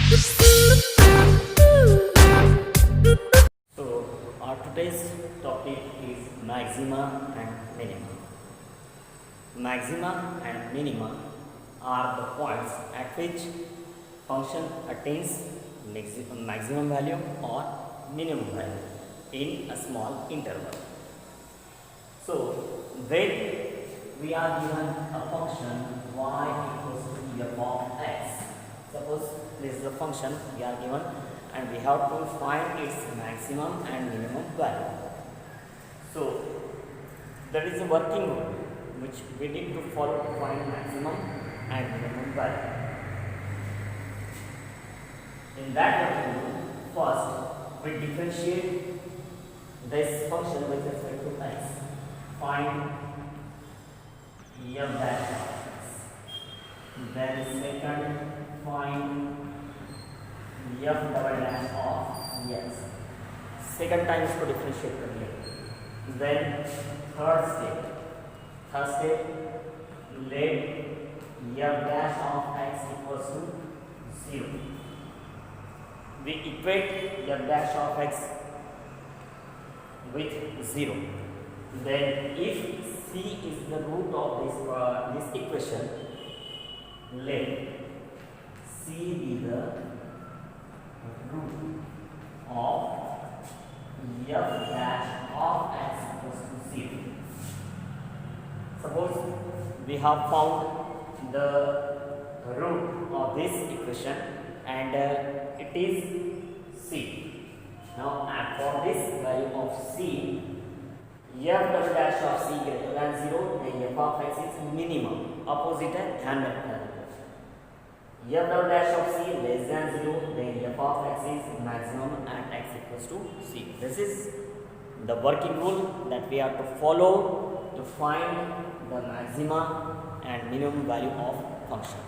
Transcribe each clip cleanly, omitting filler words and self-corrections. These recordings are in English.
So, our today's topic is maxima and minima. Maxima and minima are the points at which function attains maximum value or minimum value in a small interval. So, when we are given a function y equals to f of x, suppose this is the function we are given and we have to find its maximum and minimum value. So, that is a working rule which we need to follow to find maximum and minimum value. In that working rule, first we differentiate this function with respect to x. Find f dash of x. Then second, find f double dash of x. Second time इसको differentiate कर लिया. Then third step, let f dash of x equals to 0. We equate f dash of x with 0. Then if c is the root of this equation, let c be the root of f dash of x equals to 0. Suppose we have found the root of this equation and it is c. Now for this value of c, f double dash of c greater than 0, then f of x is minimum. Opposite है, ध्यान रखना है. f double dash of c less than 0, then f of x is maximum and x equals to c. This is the working rule that we have to follow to find the maxima and minimum value of function.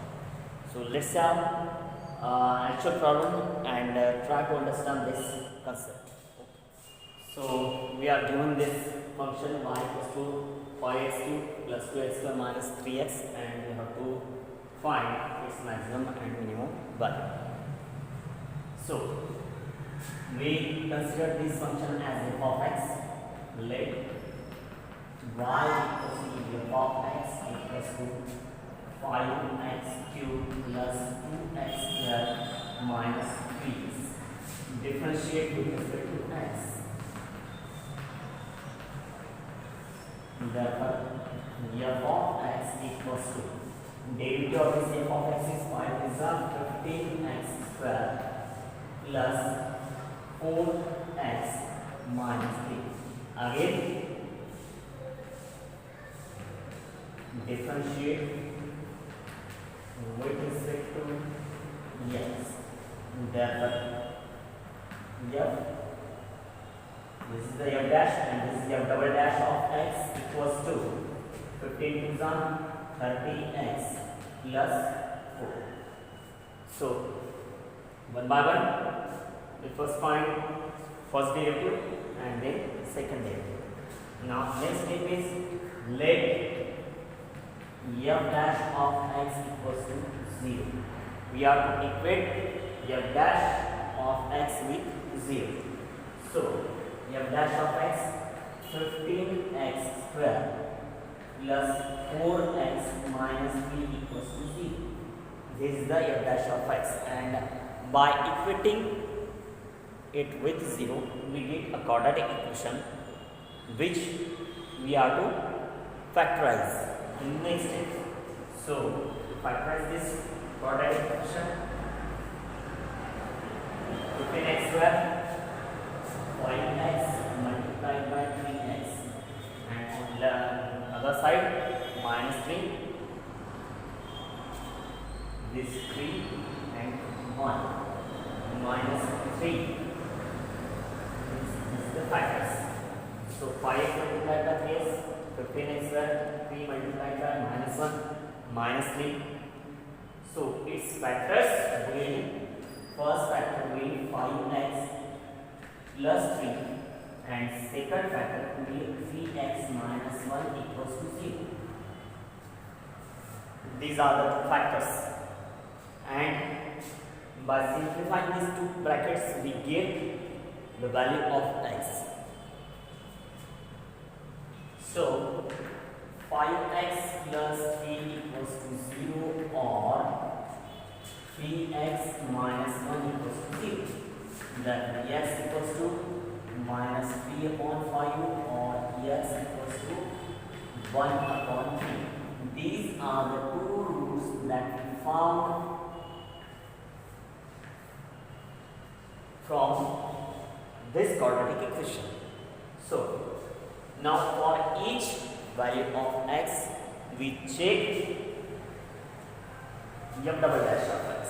So let's have actual problem and try to understand this concept. So we are given this function y equals to 5x cube plus 2x square minus 3x and we have to find its maximum and minimum value. So we consider this function as f of x. Let y equals to f of x equals to 5x cube plus 2x square minus 3x. Differentiate with respect to x. Therefore, f of x equals to derivative of this f of x is 5 is 15x square plus 4x minus 3. Again, differentiate with respect to x. Therefore, this is the f dash and this is the f double dash of x equals to 15 to 30x plus 4. So, one by one, we first find first derivative and then second derivative. Now, next step is let f dash of x equals to 0. We are to equate f dash of x with 0. So, f dash of x 15x square plus 4x minus 3 equals to 0. This is the f dash of x and by equating it with 0 we get a quadratic equation which we are to factorize in next step. So to factorize this quadratic equation, 15x square 5x multiplied by 3x and on the other side minus 3, this 3 and 1 minus 3. This is the factors. So 5x multiplied by 3x, 15x square, 3 multiplied by minus 1 minus 3. So its factors will first factor will be 5x plus 3 and second factor will be 3x minus 1 equals to 0. These are the factors and By simplifying these two brackets, we get the value of x. So 5x plus 3 equals to 0 or 3x minus 1 equals to 0. Then x equals to minus 3 upon 5 or x equals to 1 upon 3. These are the two rules that we found from this quadratic equation. So now for each value of x, we check f double dash of x.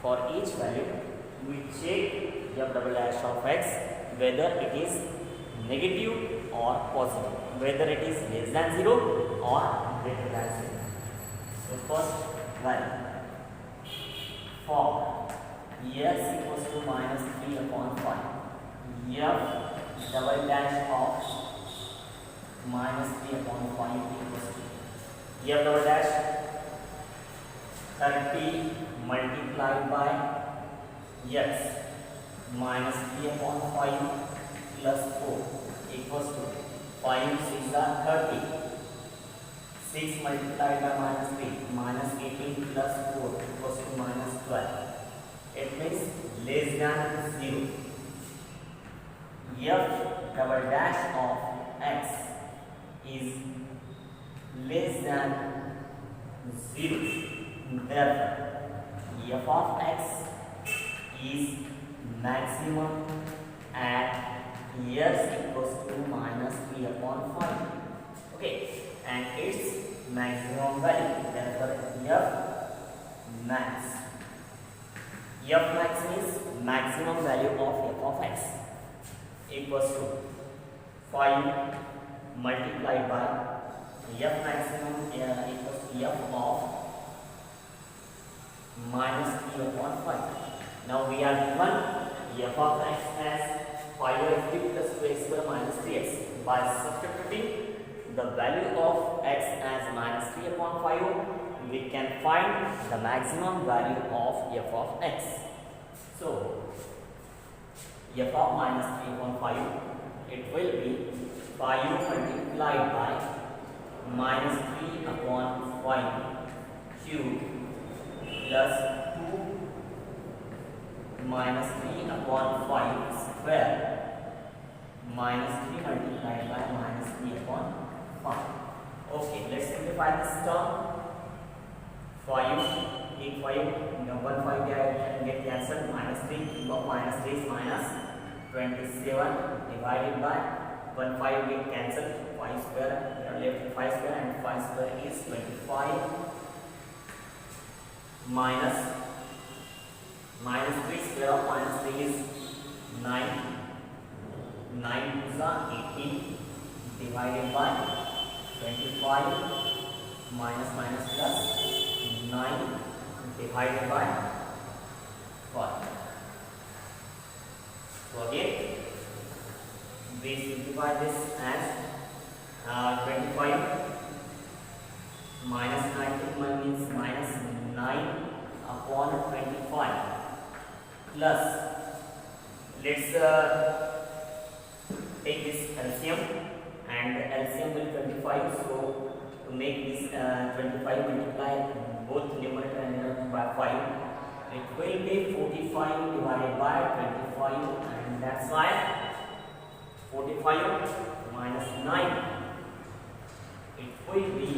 For each value, we check f double dash of x whether it is negative or positive, whether it is less than 0 or greater than 0. So first value for x equals to minus 3 upon 5, f double dash of minus 3 upon 5 equals to f double dash 30 multiplied by x minus 3 upon 5 plus 4 equals to 5 6 are 30. 6 multiplied by minus 3 minus 18 plus 4 equals to minus 12. It means less than 0. F double dash of x is less than 0. Therefore, f of x is maximum at x equals to minus 3 upon 5. Okay, and its maximum value. Therefore, f max. F max is maximum value of f of x equals to 5 multiplied by f maximum equals to f of minus 3 upon 5. Now we are given f of x as 5x plus 2x square minus 3x. By substituting the value of x as minus 3 upon 5, we can find the maximum value of f of x. So f of minus 3 upon 5, it will be 5 multiplied by minus 3 upon 5 cube plus 2 minus 3 upon 5 square minus 3 multiplied by minus 3 upon 5. Okay, let's simplify this term. 5, 1 5 get cancelled, minus 3, cube of minus 3 is minus 27 divided by 1 5 get cancelled, 5 square, we are left with 5 square and 5 square is 25 minus 3 square of minus 3 is 9, 9 is 18 divided by 25 minus plus 9 divided by 5. So again we simplify this as 25 minus 19 means minus 9 upon 25 plus, let's take this LCM, and LCM will 25. So to make this 25 multiply both numerator and denominator by 5, it will be 45 divided by 25, and that's why 45 minus 9, it will be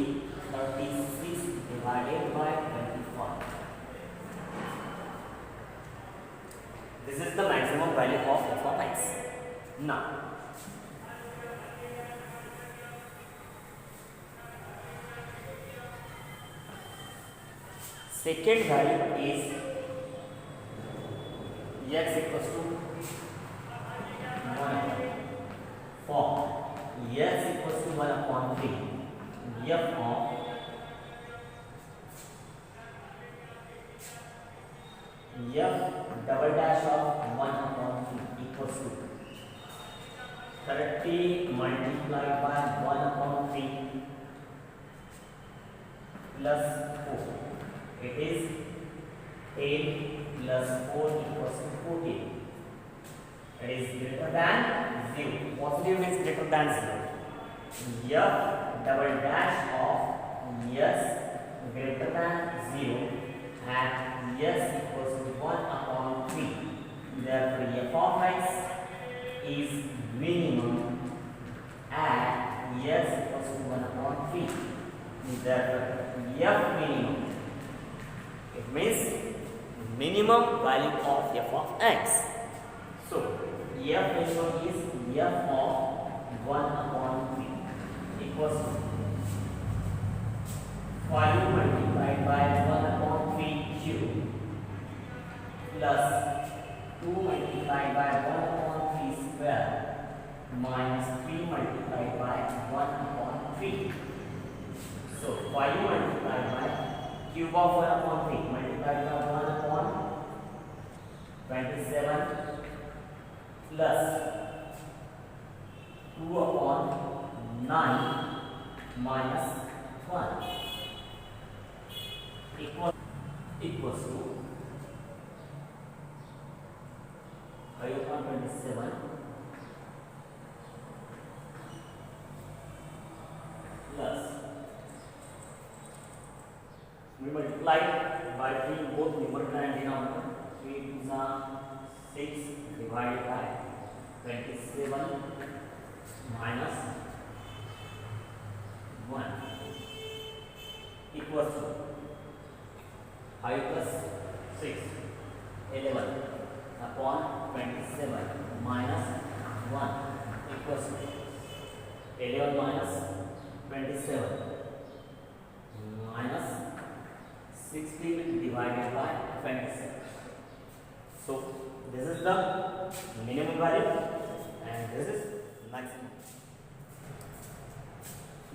36 divided by 25. This is the maximum value of f of x. Now second value is x equals to 1. For x equals to 1 upon 3, f of f double dash of 1 upon 3 equals to 30 multiplied by 1 upon 3 plus 4. It is 10 plus 4 equals to 14. It is greater than 0. Positive means greater than 0. F double dash of s greater than 0 and s equals to 1 upon 3. Therefore, f of x is minimum at s equals to 1 upon 3. Therefore, f minimum, it means minimum value of f of x. So, f minimum is f of 1 upon 3 equals to 5 multiplied by 1 upon 3 cube plus 2 multiplied by 1 upon 3 square minus 3 multiplied by 1 upon 3. So 5 multiplied by cube of 1 upon 3 multiplied by 1 upon 27 plus 2 upon 9 minus 1 equals to 5 upon 27 plus we multiply by 3 both numerator and denominator. 3 2 are 6 divided by 27 minus 1 equals to 5 plus 6 11 upon 27 minus 1 equals to 11 minus 27 minus 16 divided by 27. So this is the minimum value and this is maximum.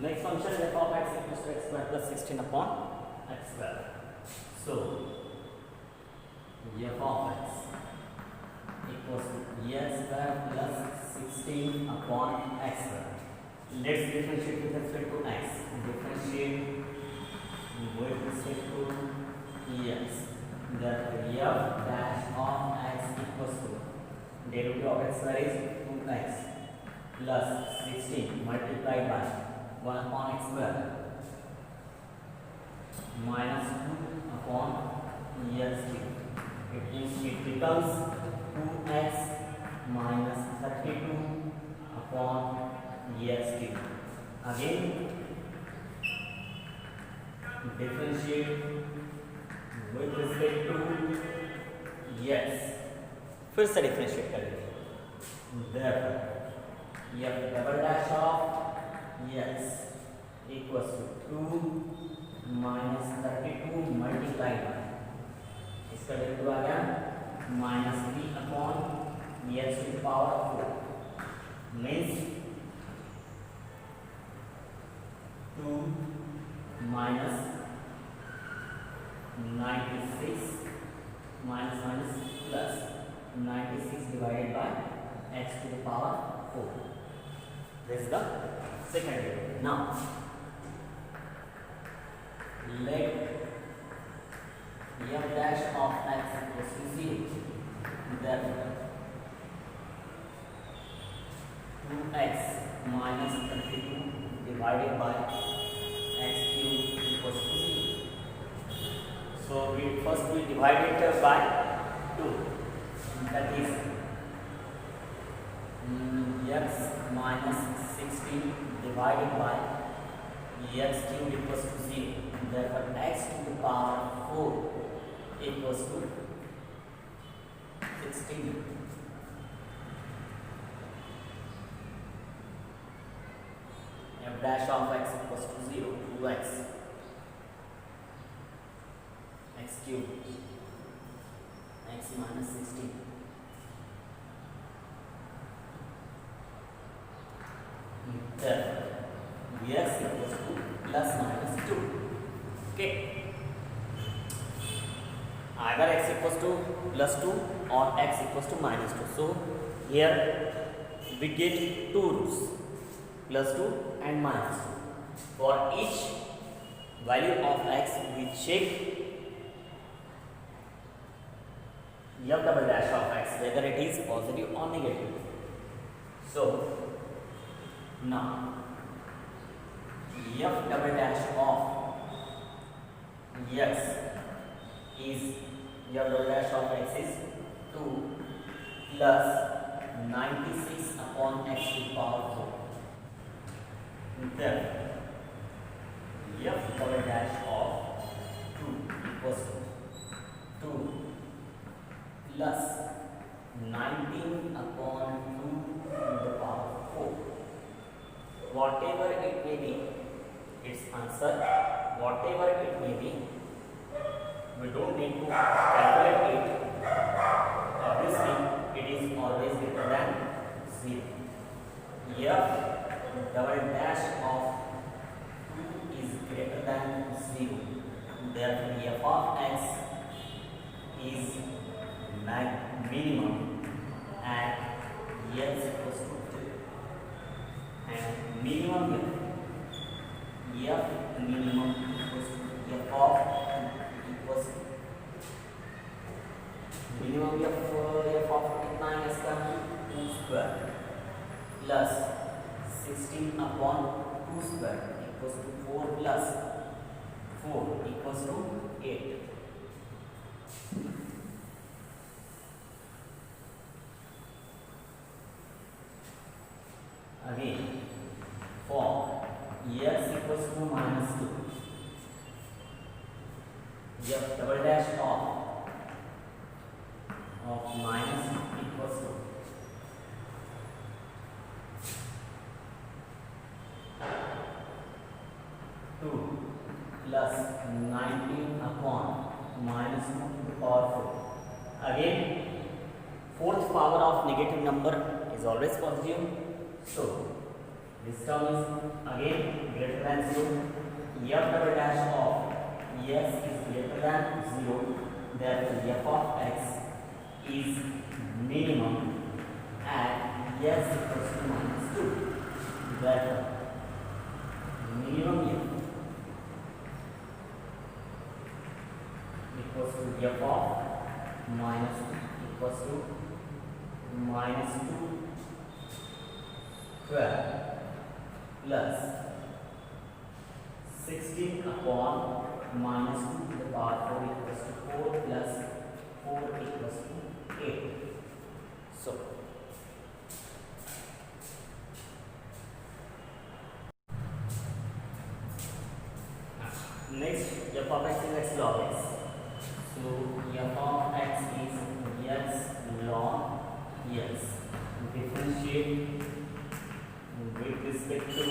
Next function f of x equals to x square plus 16 upon x square. So f of x equals to x square plus 16 upon x square. Let's differentiate with respect to x. Differentiate with respect to x. Therefore, f dash of x equals to derivative of x square is 2x plus 16 multiplied by 1 upon x square minus 2 upon x cube. It means it becomes 2x minus 32 upon x cube. Again, differentiate with respect to x. फिर से differentiate करेंगे. Therefore, f double dash of x equals to 2 minus 32 multiplied by इसका derivative आ गया minus 3 upon x to the power 4 means 2 minus 96 minus plus 96 divided by x to the power 4. This is the second derivative. Now let f dash of x equals to 0. Therefore 2x minus 32 divided by x cube equals to 0. So we first will divide it by 2. That is x minus 16 divided by x cube equals to 0. Therefore x to the power 4 equals to 16. F dash of x equals to 0, 2x x cube x minus 16 therefore x equals to plus minus 2. Okay, either x equals to plus 2 or x equals to minus 2. So here we get two rules, plus 2 and minus 2. For each value of x we check f double dash of x, whether it is positive or negative. So now f double dash of x is f double dash of x is 2 plus 96 upon x to the power 4. Then f double dash of 2 equals to 2 plus 19 upon 2 to the power 4. Whatever it may be, its answer, whatever it may be, we don't need to calculate it. Obviously, it is always greater than 0. F double dash of 2 is greater than 0. Therefore, f of x is minimum at x equals to 2. And minimum f minimum equals to f of equals to minimum f of कितना है इसका 2 square plus 16 upon 2 square equals to 4 plus 4 equals to 8. Again, for x equals to minus 2, f double dash of minus equals to 2 plus 19 upon minus 2 to the power 4. Again, fourth power of negative number is always positive. So this term is again greater than 0. F double dash of x is greater than 0. Therefore, f of x is minimum at x equals to minus 2. Therefore, minimum f equals to f of minus 2 equals to minus 2 square plus 16 upon minus 2 to the power 4 equals to 4 plus 4 equals to 8. So next, f of x is x log x. So f of x is x log x. Differentiate with respect to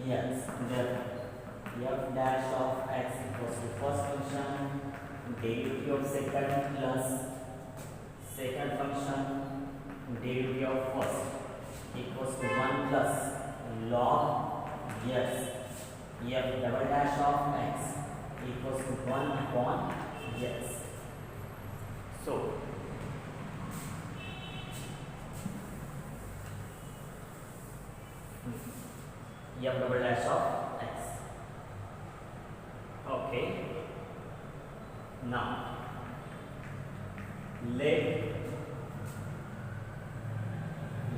x. Therefore, f dash of x equals to first function derivative of second plus second function derivative of first equals to 1 plus log x. F double dash of x equals to 1 upon x. So f double dash of x. Okay. Now let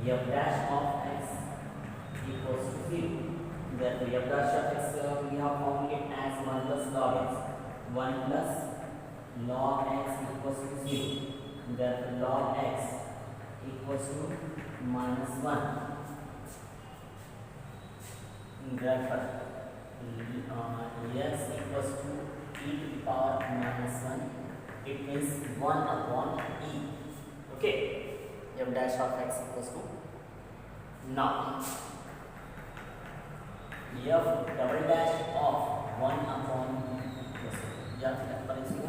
f dash of x equals to 0. Therefore, f dash of x we have found it as 1 plus log x. 1 plus log x equals to 0. Therefore, log x equals to minus 1. Therefore, x equals to e to the power minus 1. It means 1 upon e. Okay. F dash of x equals to. Now, f double dash of 1 upon e equals to.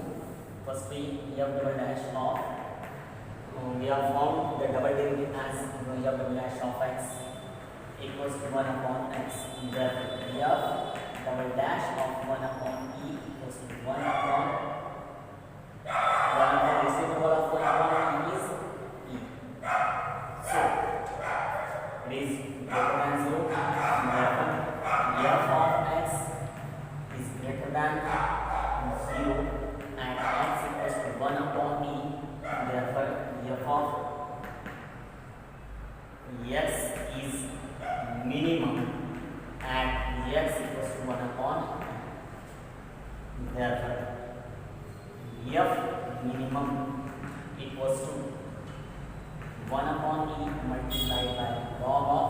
First we f double dash of we have found the double derivative as f double dash of x equals to 1 upon x. Therefore, f double dash of 1 upon e equals to 1 upon reciprocal of 1 upon e is e. So, it is greater than 0. Therefore, f of x is greater than 0 and x equals to 1 upon e. Therefore, minimum equals to 1 upon e multiplied by log of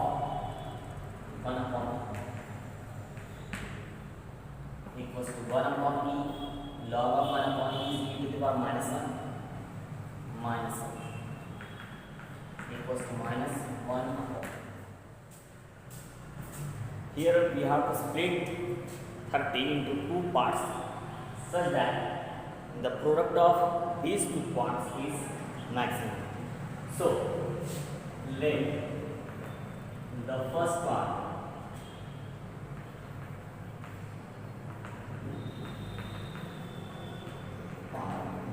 1 upon e equals to 1 upon e log of 1 upon e is e to the power minus 1 equals to minus 1 upon. Here we have to split 30 into two parts such that the product of these two parts is maximum. So let the first part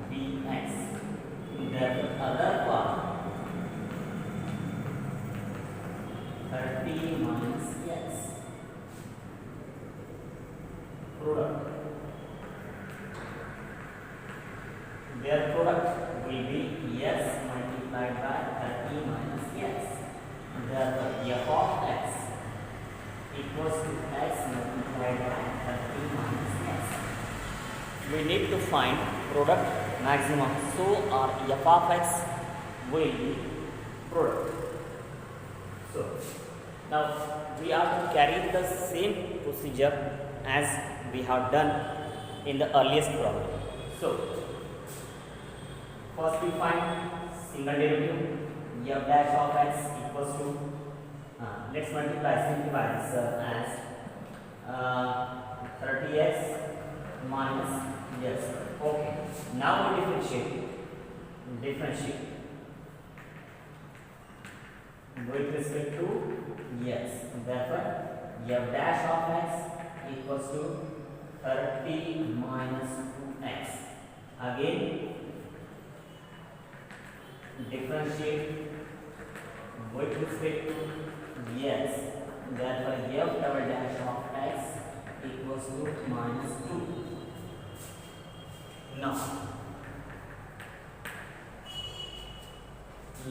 be x, the other part 30 minus x. Product. Their product will be x multiplied by 30 minus x. Therefore, f of x equals to x multiplied by 30 minus x. We need to find product maximum. So, our f of x will be product. So, now we are to carry the same procedure as we have done in the earliest problem. So, first we find single derivative f dash of x equals to let's simplify this as 30x minus yes. Okay. Now we differentiate with respect to yes. Therefore, f dash of x equals to 30 minus 2x. Again, differentiate with respect to yes. Therefore, f double dash of x equals to minus 2. Now,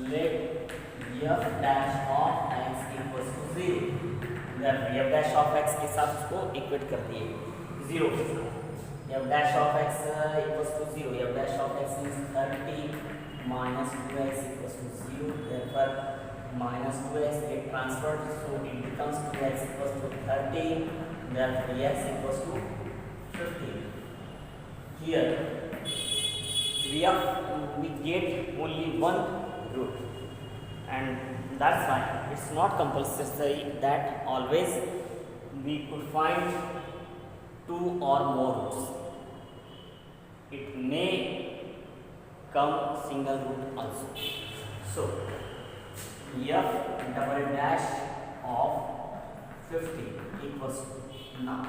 let f dash of x equals to 0. Therefore, f dash of x के साथ उसको equate कर दिए 0 के साथ. f dash of x equals to 0. f dash of x is 30 minus 2x equals to 0. Therefore, minus 2x get transferred, so it becomes 2x equals to 30. Therefore, x equals to 15. Here we get only one root, and that's fine. It's not compulsory that always we could find two or more roots. It may come single root also. So, f double dash of 50 equals to now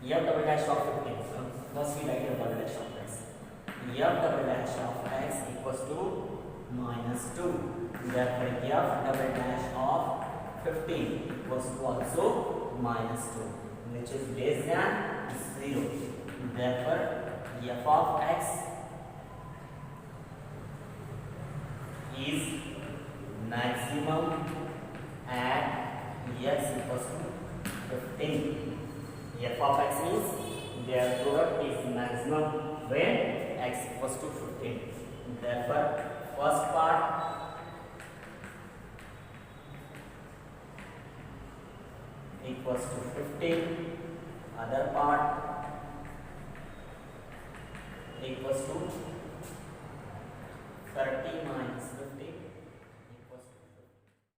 f double dash of 15. So, first we write f double dash of x. F double dash of x equals to minus 2. Therefore, f double dash of 15 equals to also minus 2, which is less than 0. Therefore, f of x is maximum at x equals to 15. F of x means their product is maximum when x equals to 15. Therefore, first part equals to 15, other part equals to 30 minus 15.